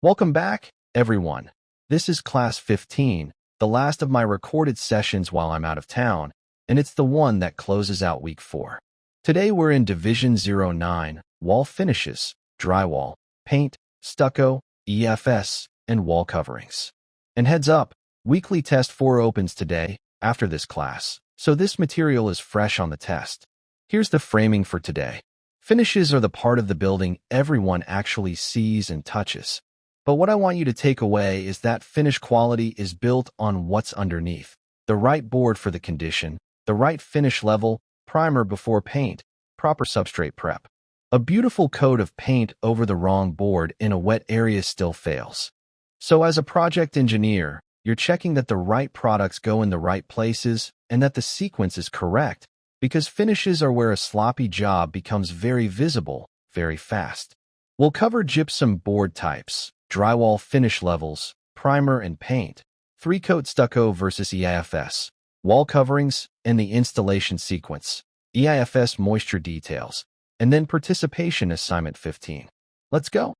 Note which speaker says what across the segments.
Speaker 1: Welcome back, everyone. This is Class 15, the last of my recorded sessions while I'm out of town, and it's the one that closes out Week 4. Today we're in Division 09, Wall Finishes, Drywall, Paint, Stucco, EFS, and Wall Coverings. And heads up, Weekly Test 4 opens today, after this class, so this material is fresh on the test. Here's the framing for today. Finishes are the part of the building everyone actually sees and touches. But what I want you to take away is that finish quality is built on what's underneath. The right board for the condition, the right finish level, primer before paint, proper substrate prep. A beautiful coat of paint over the wrong board in a wet area still fails. So as a project engineer, you're checking that the right products go in the right places and that the sequence is correct, because finishes are where a sloppy job becomes very visible, very fast. We'll cover gypsum board types, drywall finish levels, primer and paint, 3-coat stucco versus EFIS, wall coverings, and the installation sequence, EFIS moisture details, and then participation assignment 15. Let's go.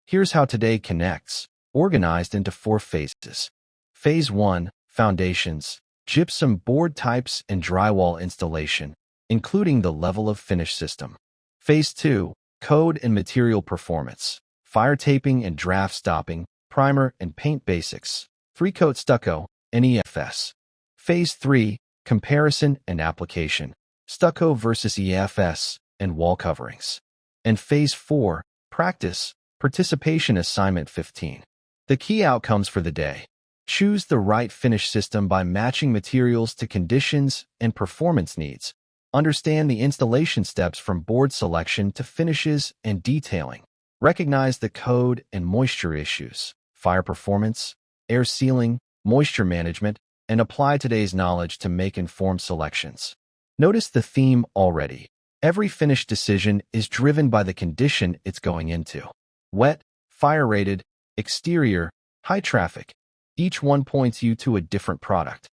Speaker 1: Here's how today connects, organized into 4 phases. Phase 1, foundations, gypsum board types and drywall installation, including the level of finish system. Phase 2, code and material performance, fire taping and draft stopping, primer and paint basics, 3-coat stucco, and EFS. Phase 3, comparison and application, stucco versus EFS, and wall coverings. And Phase 4, practice, participation assignment 15. The key outcomes for the day. Choose the right finish system by matching materials to conditions and performance needs. Understand the installation steps from board selection to finishes and detailing. Recognize the code and moisture issues, fire performance, air sealing, moisture management, and apply today's knowledge to make informed selections. Notice the theme already. Every finish decision is driven by the condition it's going into. Wet, fire-rated, exterior, high traffic. Each one points you to a different product.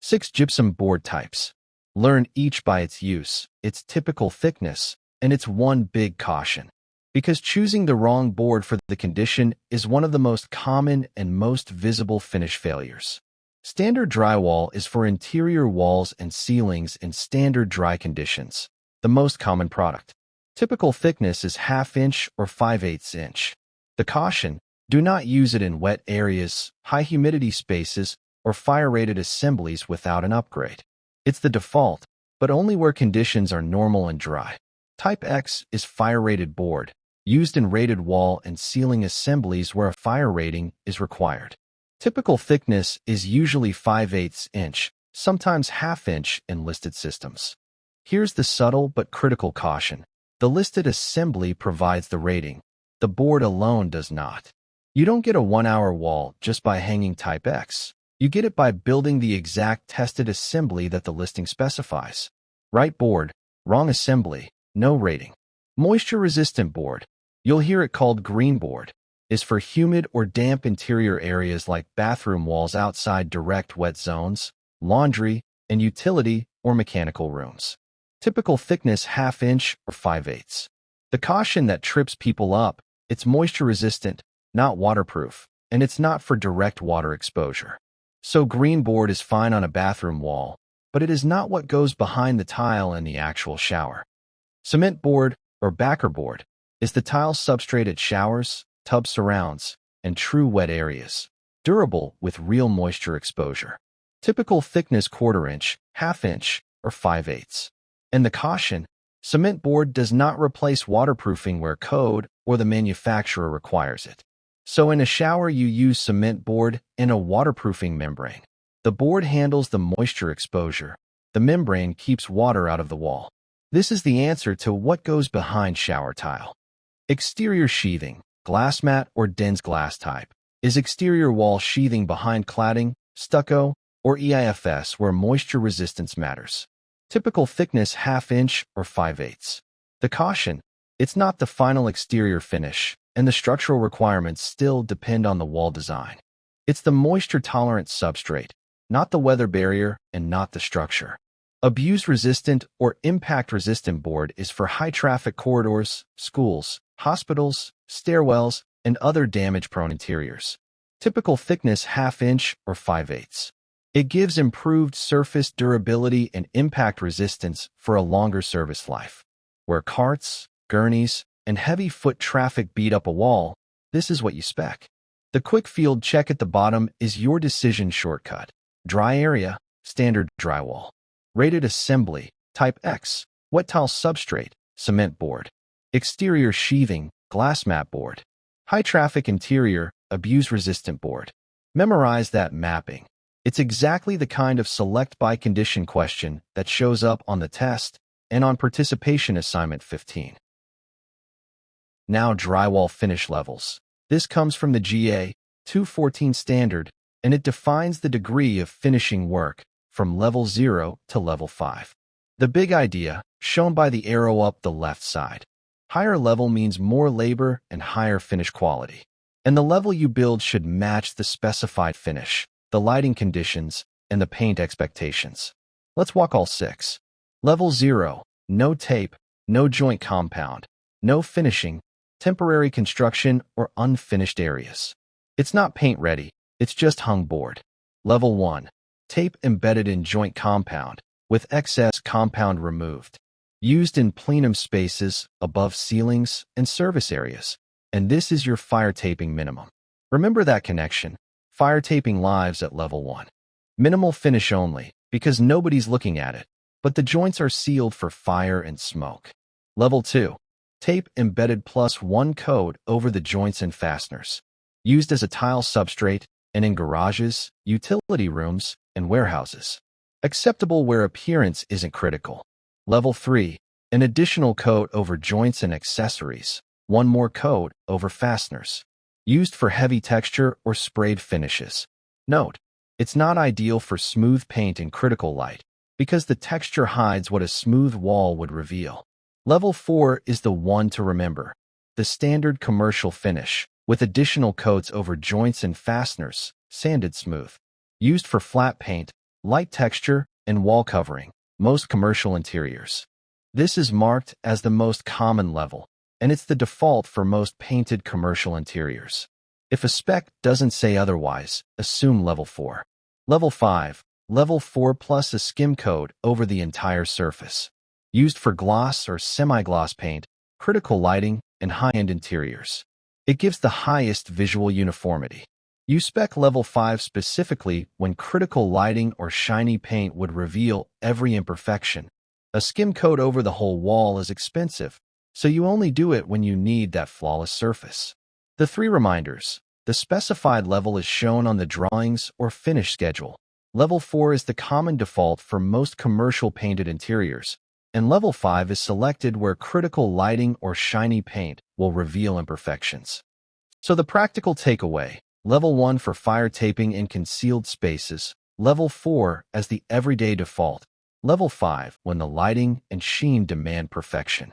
Speaker 1: 6 gypsum board types. Learn each by its use, its typical thickness, and its one big caution. Because choosing the wrong board for the condition is one of the most common and most visible finish failures. Standard drywall is for interior walls and ceilings in standard dry conditions, the most common product. Typical thickness is 1/2 inch or 5/8 inch. The caution: do not use it in wet areas, high humidity spaces, or fire-rated assemblies without an upgrade. It's the default, but only where conditions are normal and dry. Type X is fire-rated board, used in rated wall and ceiling assemblies where a fire rating is required. Typical thickness is usually 5/8 inch, sometimes 1/2 inch in listed systems. Here's the subtle but critical caution. The listed assembly provides the rating. The board alone does not. You don't get a 1-hour wall just by hanging Type X. You get it by building the exact tested assembly that the listing specifies. Right board, wrong assembly, no rating. Moisture-resistant board, you'll hear it called green board, is for humid or damp interior areas like bathroom walls outside direct wet zones, laundry, and utility or mechanical rooms. Typical thickness 1/2 inch or 5/8. The caution that trips people up: it's moisture-resistant, not waterproof, and it's not for direct water exposure. So green board is fine on a bathroom wall, but it is not what goes behind the tile in the actual shower. Cement board, or backer board, is the tile substrate at showers, tub surrounds, and true wet areas. Durable with real moisture exposure. Typical thickness 1/4 inch, 1/2 inch, or 5/8. And the caution: cement board does not replace waterproofing where code or the manufacturer requires it. So in a shower you use cement board and a waterproofing membrane. The board handles the moisture exposure. The membrane keeps water out of the wall. This is the answer to what goes behind shower tile. Exterior sheathing, glass mat or dense glass type, is exterior wall sheathing behind cladding, stucco, or EFS where moisture resistance matters. Typical thickness 1/2 inch or 5/8. The caution: it's not the final exterior finish, and the structural requirements still depend on the wall design. It's the moisture-tolerant substrate, not the weather barrier and not the structure. Abuse-resistant or impact-resistant board is for high-traffic corridors, schools, hospitals, stairwells, and other damage-prone interiors. Typical thickness 1/2 inch or 5/8. It gives improved surface durability and impact resistance for a longer service life. Where carts, gurneys, and heavy foot traffic beat up a wall, this is what you spec. The quick field check at the bottom is your decision shortcut. Dry area, standard drywall. Rated assembly, type X, wet tile substrate, cement board. Exterior sheathing, glass mat board. High traffic interior, abuse-resistant board. Memorize that mapping. It's exactly the kind of select by condition question that shows up on the test and on participation assignment 15. Now drywall finish levels. This comes from the GA 214 standard, and it defines the degree of finishing work from level 0 to level 5. The big idea, shown by the arrow up the left side. Higher level means more labor and higher finish quality. And the level you build should match the specified finish, the lighting conditions, and the paint expectations. Let's walk all 6. Level 0, no tape, no joint compound, no finishing, temporary construction, or unfinished areas. It's not paint ready, it's just hung board. Level 1, tape embedded in joint compound, with excess compound removed. Used in plenum spaces, above ceilings, and service areas. And this is your fire taping minimum. Remember that connection. Fire taping lives at level 1. Minimal finish only, because nobody's looking at it, but the joints are sealed for fire and smoke. Level 2. Tape embedded +1 coat over the joints and fasteners. Used as a tile substrate and in garages, utility rooms, and warehouses. Acceptable where appearance isn't critical. Level 3. An additional coat over joints and accessories. 1 more coat over fasteners. Used for heavy texture or sprayed finishes. Note, it's not ideal for smooth paint in critical light, because the texture hides what a smooth wall would reveal. Level 4 is the one to remember. The standard commercial finish, with additional coats over joints and fasteners, sanded smooth. Used for flat paint, light texture, and wall covering, most commercial interiors. This is marked as the most common level, and it's the default for most painted commercial interiors. If a spec doesn't say otherwise, assume level 4. Level 5, level 4 plus a skim coat over the entire surface. Used for gloss or semi-gloss paint, critical lighting, and high-end interiors. It gives the highest visual uniformity. You spec level 5 specifically when critical lighting or shiny paint would reveal every imperfection. A skim coat over the whole wall is expensive, so you only do it when you need that flawless surface. The 3 reminders. The specified level is shown on the drawings or finish schedule. Level 4 is the common default for most commercial painted interiors, and level 5 is selected where critical lighting or shiny paint will reveal imperfections. So the practical takeaway, level 1 for fire taping in concealed spaces, level 4 as the everyday default, level 5 when the lighting and sheen demand perfection.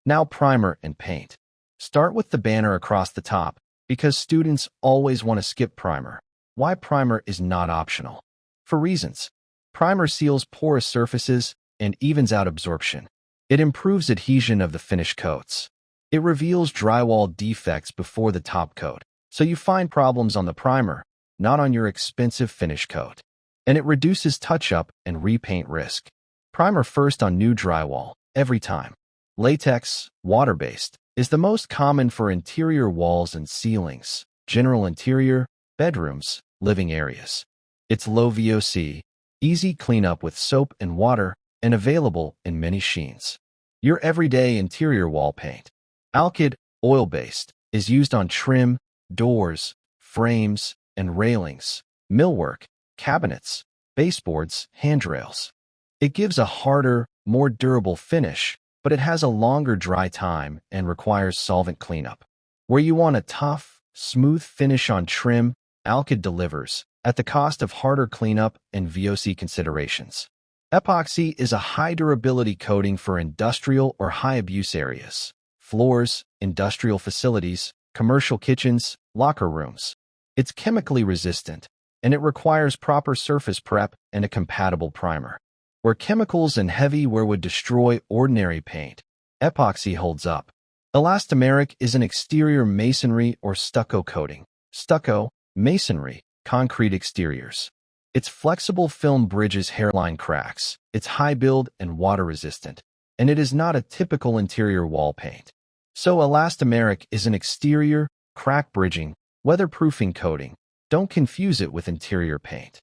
Speaker 1: Now primer and paint. Start with the banner across the top, because students always want to skip primer. Why primer is not optional? For reasons. Primer seals porous surfaces and evens out absorption. It improves adhesion of the finished coats. It reveals drywall defects before the top coat, so you find problems on the primer, not on your expensive finish coat. And it reduces touch-up and repaint risk. Primer first on new drywall, every time. Latex, water-based, is the most common for interior walls and ceilings, general interior, bedrooms, living areas. It's low VOC, easy cleanup with soap and water, and available in many sheens. Your everyday interior wall paint. Alkyd, oil-based, is used on trim, doors, frames, and railings, millwork, cabinets, baseboards, handrails. It gives a harder, more durable finish, but it has a longer dry time and requires solvent cleanup. Where you want a tough, smooth finish on trim, Alkyd delivers, at the cost of harder cleanup and VOC considerations. Epoxy is a high-durability coating for industrial or high-abuse areas, floors, industrial facilities, commercial kitchens, locker rooms. It's chemically resistant, and it requires proper surface prep and a compatible primer. Where chemicals and heavy wear would destroy ordinary paint, epoxy holds up. Elastomeric is an exterior masonry or stucco coating. Stucco, masonry, concrete exteriors. Its flexible film bridges hairline cracks. It's high build and water resistant, and it is not a typical interior wall paint. So elastomeric is an exterior, crack bridging, weatherproofing coating. Don't confuse it with interior paint.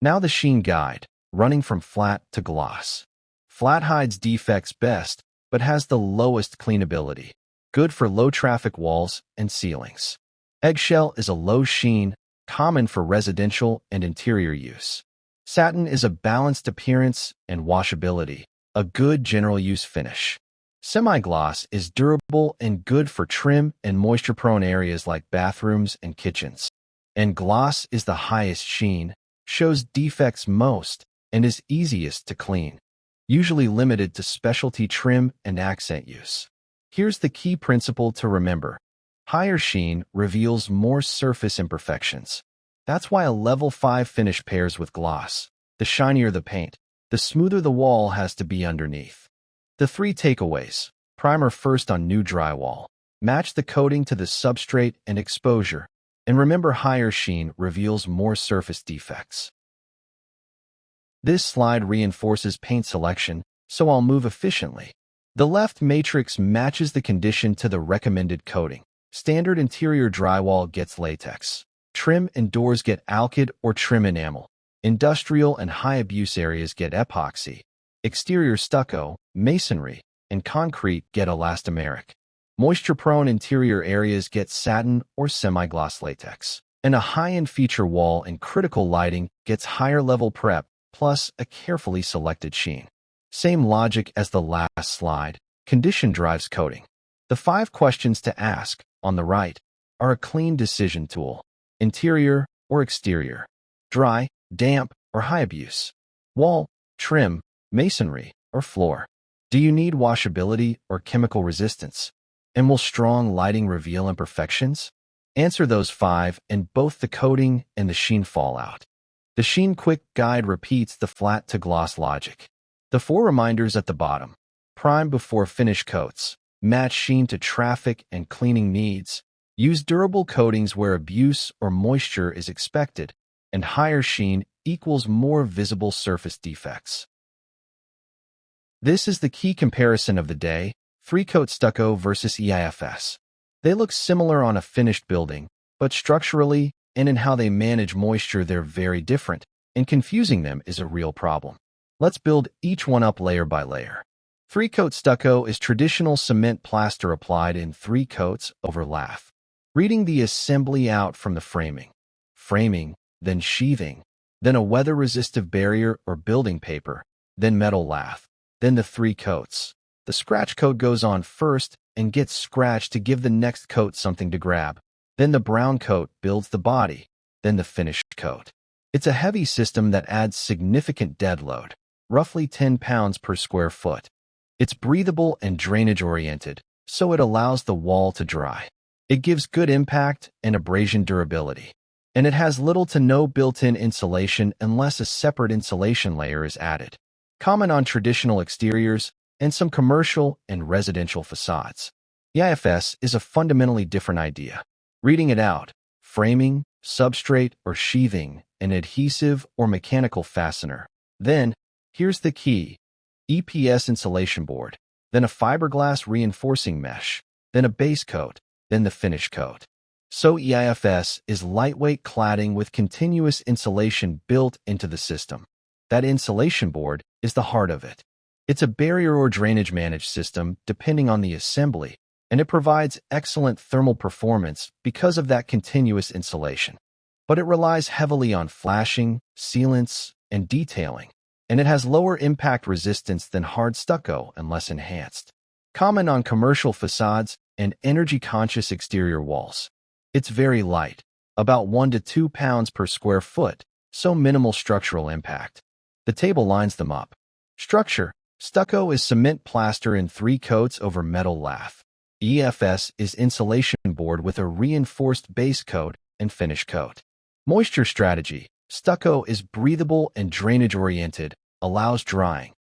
Speaker 1: Now the sheen guide, running from flat to gloss. Flat hides defects best, but has the lowest cleanability. Good for low-traffic walls and ceilings. Eggshell is a low sheen, common for residential and interior use. Satin is a balanced appearance and washability, a good general use finish. Semi-gloss is durable and good for trim and moisture-prone areas like bathrooms and kitchens. And gloss is the highest sheen, shows defects most, and is easiest to clean. Usually limited to specialty trim and accent use. Here's the key principle to remember. Higher sheen reveals more surface imperfections. That's why a level 5 finish pairs with gloss. The shinier the paint, the smoother the wall has to be underneath. The 3 takeaways. Primer first on new drywall. Match the coating to the substrate and exposure. And remember, higher sheen reveals more surface defects. This slide reinforces paint selection, so I'll move efficiently. The left matrix matches the condition to the recommended coating. Standard interior drywall gets latex. Trim and doors get alkyd or trim enamel. Industrial and high abuse areas get epoxy. Exterior stucco, masonry, and concrete get elastomeric. Moisture-prone interior areas get satin or semi-gloss latex. And a high-end feature wall and critical lighting gets higher-level prep, plus a carefully selected sheen. Same logic as the last slide. Condition drives coating. The 5 questions to ask, on the right, are a clean decision tool. Interior or exterior. Dry, damp, or high abuse. Wall, trim, masonry, or floor. Do you need washability or chemical resistance? And will strong lighting reveal imperfections? Answer those 5 and both the coating and the sheen fall out. The Sheen Quick Guide repeats the flat to gloss logic. The 4 reminders at the bottom. Prime before finish coats. Match sheen to traffic and cleaning needs. Use durable coatings where abuse or moisture is expected. And higher sheen equals more visible surface defects. This is the key comparison of the day, 3-coat stucco versus EIFS. They look similar on a finished building, but structurally and in how they manage moisture they're very different, and confusing them is a real problem. Let's build each one up layer by layer. 3-coat stucco is traditional cement plaster applied in 3 coats over lath. Reading the assembly out from the framing. Framing, then sheathing, then a weather-resistive barrier or building paper, then metal lath, then the 3 coats. The scratch coat goes on first and gets scratched to give the next coat something to grab. Then the brown coat builds the body, then the finished coat. It's a heavy system that adds significant dead load, roughly 10 pounds per square foot. It's breathable and drainage-oriented, so it allows the wall to dry. It gives good impact and abrasion durability. And it has little to no built-in insulation unless a separate insulation layer is added. Common on traditional exteriors and some commercial and residential facades. EIFS is a fundamentally different idea. Reading it out, framing, substrate or sheathing, an adhesive or mechanical fastener. Then, here's the key, EPS insulation board, then a fiberglass reinforcing mesh, then a base coat, then the finish coat. So EIFS is lightweight cladding with continuous insulation built into the system. That insulation board is the heart of it. It's a barrier or drainage managed system depending on the assembly, and it provides excellent thermal performance because of that continuous insulation. But it relies heavily on flashing, sealants, and detailing, and it has lower impact resistance than hard stucco and less enhanced. Common on commercial facades and energy-conscious exterior walls. It's very light, about 1 to 2 pounds per square foot, so minimal structural impact. The table lines them up. Structure. Stucco is cement plaster in 3 coats over metal lath. EFS is insulation board with a reinforced base coat and finish coat. Moisture strategy. Stucco is breathable and drainage-oriented, allows drying.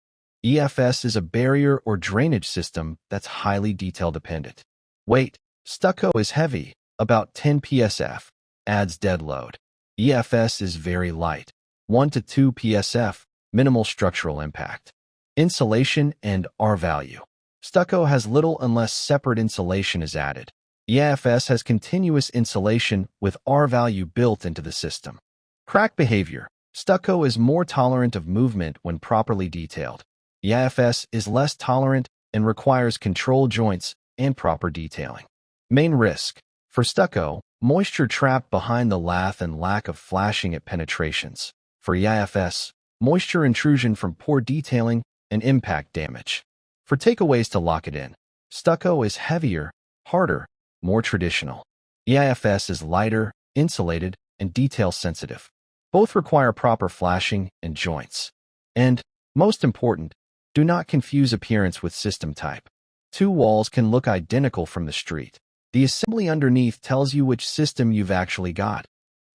Speaker 1: EFS is a barrier or drainage system that's highly detail-dependent. Weight. Stucco is heavy, about 10 psf, adds dead load. EFS is very light, 1 to 2 psf, minimal structural impact. Insulation and R value. Stucco has little unless separate insulation is added. EFS has continuous insulation with R value built into the system. Crack behavior. Stucco is more tolerant of movement when properly detailed. EFS is less tolerant and requires control joints and proper detailing. Main risk. For stucco, moisture trapped behind the lath and lack of flashing at penetrations. For EFS, moisture intrusion from poor detailing and impact damage. For takeaways to lock it in, stucco is heavier, harder, more traditional. EFS is lighter, insulated, and detail-sensitive. Both require proper flashing and joints. And, most important, do not confuse appearance with system type. Two walls can look identical from the street. The assembly underneath tells you which system you've actually got,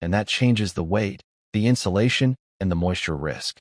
Speaker 1: and that changes the weight, the insulation, and the moisture risk.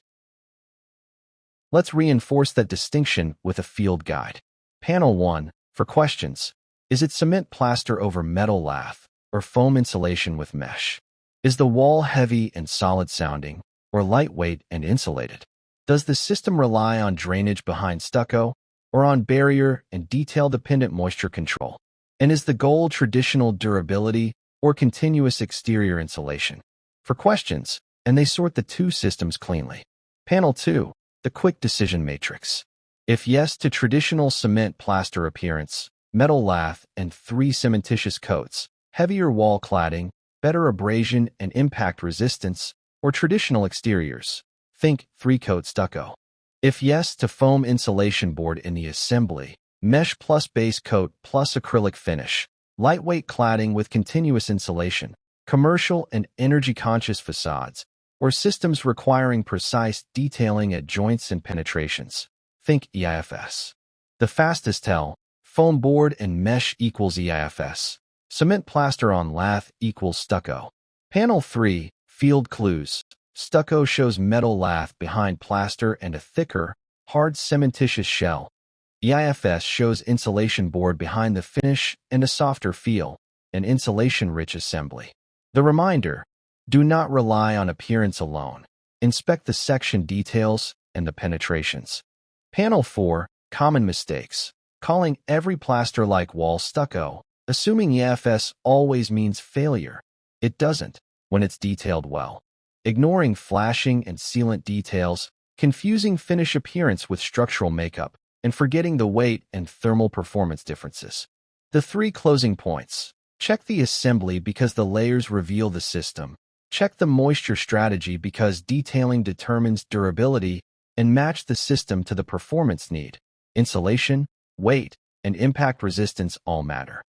Speaker 1: Let's reinforce that distinction with a field guide. Panel 1, for questions. Is it cement plaster over metal lath, or foam insulation with mesh? Is the wall heavy and solid sounding, or lightweight and insulated? Does the system rely on drainage behind stucco, or on barrier and detail-dependent moisture control? And is the goal traditional durability or continuous exterior insulation? For questions, and they sort the two systems cleanly. Panel 2, the quick decision matrix. If yes to traditional cement plaster appearance, metal lath, and 3 cementitious coats, heavier wall cladding, better abrasion and impact resistance, or traditional exteriors, think 3-coat stucco. If yes to foam insulation board in the assembly, mesh plus base coat plus acrylic finish, lightweight cladding with continuous insulation, commercial and energy-conscious facades, or systems requiring precise detailing at joints and penetrations, think EFS. The fastest tell, foam board and mesh equals EFS. Cement plaster on lath equals stucco. Panel 3, field clues. Stucco shows metal lath behind plaster and a thicker, hard cementitious shell. EFS shows insulation board behind the finish and a softer feel, an insulation-rich assembly. The reminder, do not rely on appearance alone. Inspect the section details and the penetrations. Panel 4, common mistakes. Calling every plaster-like wall stucco, assuming EFS always means failure. It doesn't, when it's detailed well. Ignoring flashing and sealant details, confusing finish appearance with structural makeup, and forgetting the weight and thermal performance differences. The 3 closing points. Check the assembly because the layers reveal the system. Check the moisture strategy because detailing determines durability, and match the system to the performance need. Insulation, weight, and impact resistance all matter.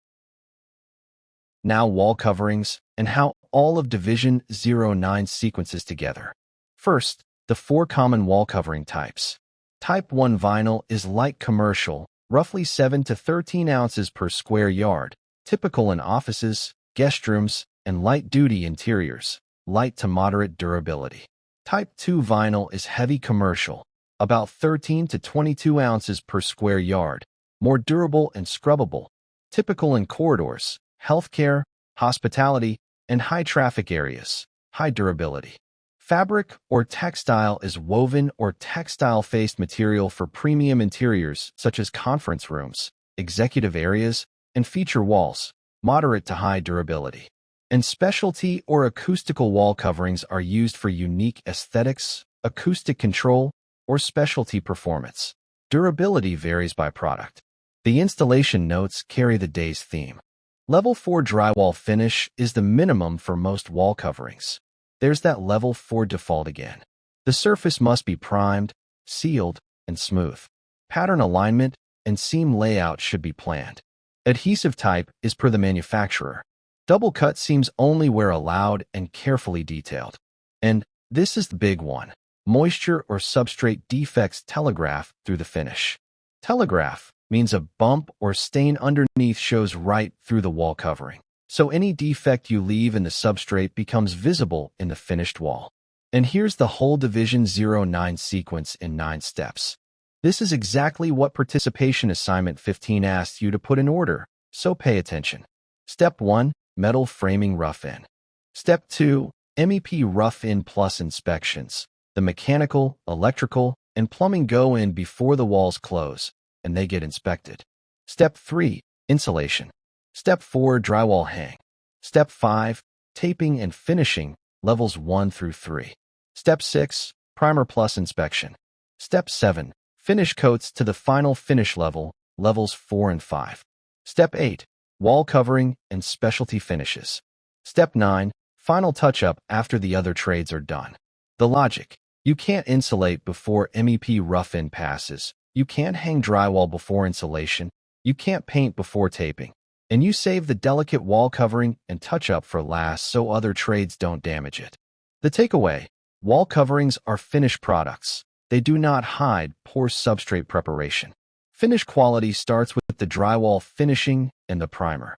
Speaker 1: Now wall coverings and how all of Division 09 sequences together. First, the 4 common wall covering types. Type 1 vinyl is light commercial, roughly 7 to 13 ounces per square yard, typical in offices, guest rooms, and light-duty interiors, light to moderate durability. Type 2 vinyl is heavy commercial, about 13 to 22 ounces per square yard, more durable and scrubbable, typical in corridors, healthcare, hospitality, and high-traffic areas, high durability. Fabric or textile is woven or textile-faced material for premium interiors such as conference rooms, executive areas, and feature walls, moderate to high durability. And specialty or acoustical wall coverings are used for unique aesthetics, acoustic control, or specialty performance. Durability varies by product. The installation notes carry the day's theme. Level 4 drywall finish is the minimum for most wall coverings. There's that level 4 default again. The surface must be primed, sealed, and smooth. Pattern alignment and seam layout should be planned. Adhesive type is per the manufacturer. Double cut seams only where allowed and carefully detailed. And this is the big one. Moisture or substrate defects telegraph through the finish. Telegraph means a bump or stain underneath shows right through the wall covering. So any defect you leave in the substrate becomes visible in the finished wall. And here's the whole Division 09 sequence in 9 steps. This is exactly what Participation Assignment 15 asked you to put in order. so pay attention. Step 1. Metal framing rough-in. Step 2. MEP rough-in plus inspections. The mechanical, electrical, and plumbing go in before the walls close, and they get inspected. Step 3. Insulation. Step 4. Drywall hang. Step 5. Taping and finishing, levels 1 through 3. Step 6. Primer plus inspection. Step 7. Finish coats to the final finish level, levels 4 and 5. Step 8. Wall covering and specialty finishes. Step 9. Final touch-up after the other trades are done. The logic. You can't insulate before MEP rough-in passes. You can't hang drywall before insulation. You can't paint before taping. And you save the delicate wall covering and touch-up for last so other trades don't damage it. The takeaway. Wall coverings are finished products. They do not hide poor substrate preparation. Finish quality starts with the drywall finishing and the primer.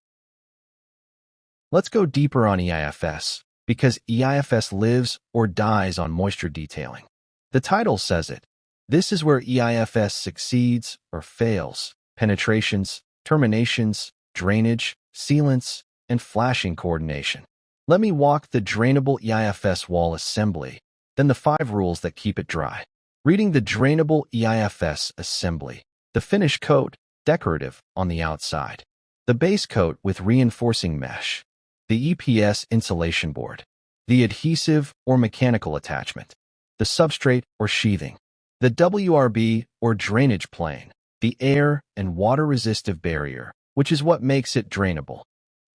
Speaker 1: Let's go deeper on EIFS, because EIFS lives or dies on moisture detailing. The title says it. This is where EIFS succeeds or fails. Penetrations, terminations, drainage, sealants, and flashing coordination. Let me walk the drainable EIFS wall assembly, then the 5 rules that keep it dry. Reading the drainable EIFS assembly. The finish coat, decorative, on the outside. The base coat with reinforcing mesh. The EPS insulation board. The adhesive or mechanical attachment. The substrate or sheathing. The WRB or drainage plane. The air and water resistive barrier, which is what makes it drainable.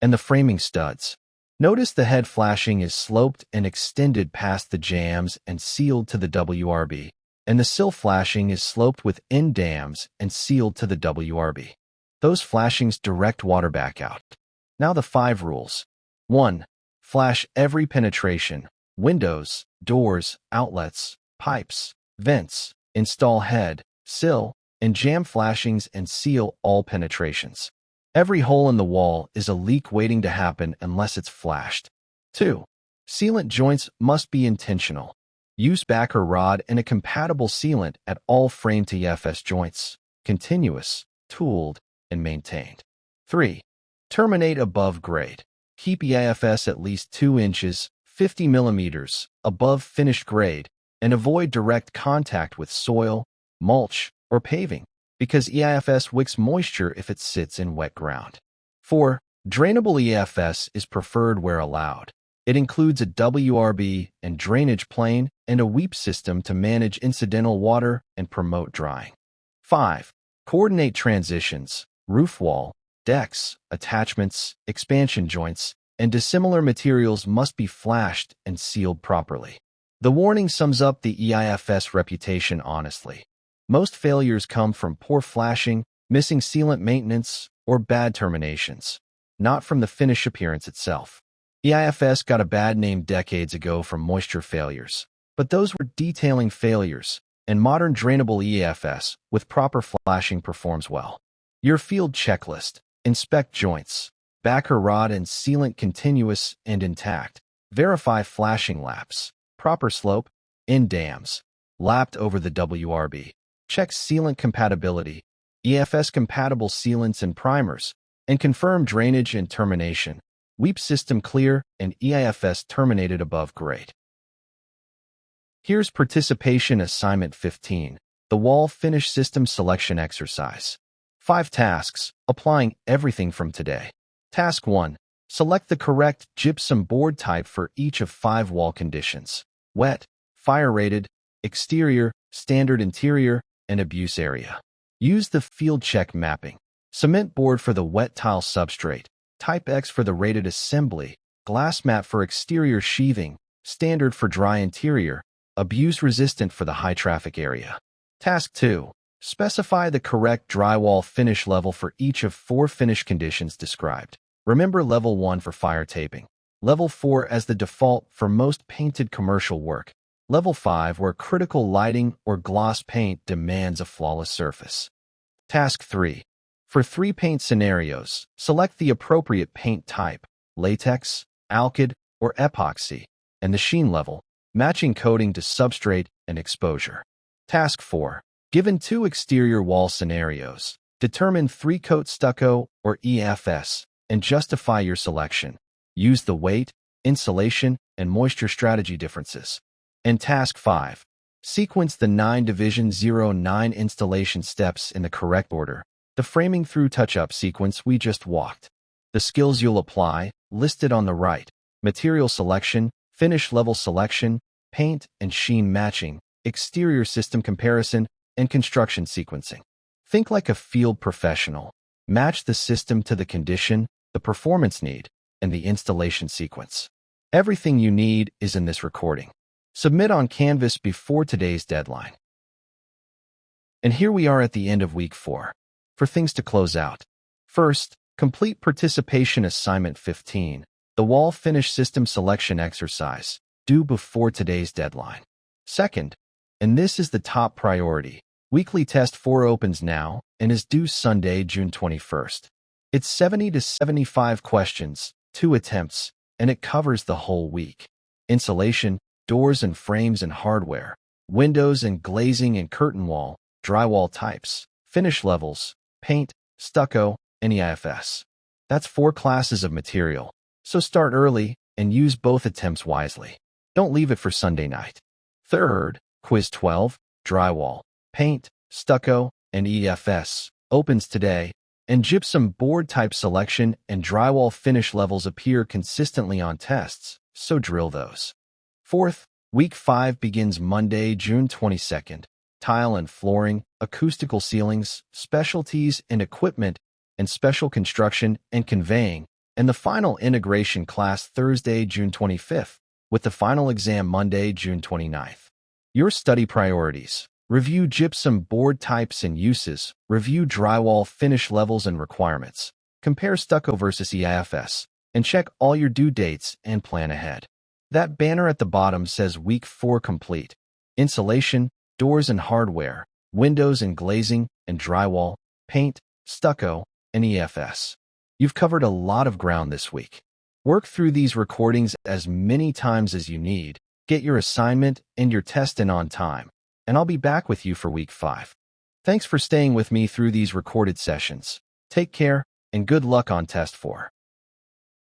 Speaker 1: And the framing studs. Notice the head flashing is sloped and extended past the jambs and sealed to the WRB, and the sill flashing is sloped with end dams and sealed to the WRB. Those flashings direct water back out. Now the 5 rules. 1. Flash every penetration, windows, doors, outlets, pipes, vents, install head, sill, and jamb flashings and seal all penetrations. Every hole in the wall is a leak waiting to happen unless it's flashed. 2. Sealant joints must be intentional. Use backer rod and a compatible sealant at all frame to EFS joints, continuous, tooled, and maintained. 3. Terminate above grade. Keep EIFS at least 2 inches, 50 millimeters, above finished grade, and avoid direct contact with soil, mulch, or paving, because EIFS wicks moisture if it sits in wet ground. 4. Drainable EIFS is preferred where allowed. It includes a WRB and drainage plane and a weep system to manage incidental water and promote drying. 5. Coordinate transitions, roof wall, decks, attachments, expansion joints, and dissimilar materials must be flashed and sealed properly. The warning sums up the EIFS reputation honestly. Most failures come from poor flashing, missing sealant maintenance, or bad terminations, not from the finish appearance itself. EIFS got a bad name decades ago from moisture failures, but those were detailing failures, and modern drainable EIFS with proper flashing performs well. Your field checklist. Inspect joints. Backer rod and sealant continuous and intact. Verify flashing laps. Proper slope. End dams. Lapped over the WRB. Check sealant compatibility. EIFS compatible sealants and primers. And confirm drainage and termination. Weep system clear and EIFS terminated above grade. Here's participation assignment 15. The wall finish system selection exercise. 5 tasks, applying everything from today. Task 1. Select the correct gypsum board type for each of 5 wall conditions. Wet, fire-rated, exterior, standard interior, and abuse area. Use the field check mapping. Cement board for the wet tile substrate. Type X for the rated assembly. Glass mat for exterior sheathing. Standard for dry interior. Abuse resistant for the high traffic area. Task 2. Specify the correct drywall finish level for each of 4 finish conditions described. Remember level 1 for fire taping. Level 4 as the default for most painted commercial work. Level 5 where critical lighting or gloss paint demands a flawless surface. Task 3. For 3 paint scenarios, select the appropriate paint type, latex, alkyd, or epoxy, and the sheen level, matching coating to substrate and exposure. Task 4. Given 2 exterior wall scenarios, Determine 3-coat stucco or EFS and justify your selection. Use the weight, insulation, and moisture strategy differences. And Task 5. Sequence the 9 Division 09 installation steps in the correct order. The framing through touch-up sequence we just walked. The skills you'll apply, listed on the right. Material selection, finish level selection, paint and sheen matching, exterior system comparison, and construction sequencing. Think like a field professional. Match the system to the condition, the performance need, and the installation sequence. Everything you need is in this recording. Submit on Canvas before today's deadline. And here we are at the end of week 4. For things to close out. First, complete participation assignment 15, the wall finish system selection exercise, due before today's deadline. Second, and this is the top priority, weekly test 4 opens now and is due Sunday, June 21st. It's 70 to 75 questions, 2 attempts, and it covers the whole week. Insulation, doors and frames and hardware, windows and glazing and curtain wall, drywall types, finish levels, paint, stucco, and EFS. That's 4 classes of material, so start early and use both attempts wisely. Don't leave it for Sunday night. Third, Quiz 12, drywall, paint, stucco, and EFS, opens today, and gypsum board type selection and drywall finish levels appear consistently on tests, so drill those. Fourth, week 5 begins Monday, June 22nd. Tile and flooring, acoustical ceilings, specialties and equipment, and special construction and conveying, and the final integration class Thursday, June 25th, with the final exam Monday, June 29th. Your study priorities. Review gypsum board types and uses, review drywall finish levels and requirements, compare stucco versus EFS, and check all your due dates and plan ahead. That banner at the bottom says Week 4 complete. Insulation, doors and hardware, windows and glazing, and drywall, paint, stucco, and EFS. You've covered a lot of ground this week. Work through these recordings as many times as you need, get your assignment and your test in on time, and I'll be back with you for week 5. Thanks for staying with me through these recorded sessions. Take care, and good luck on test 4.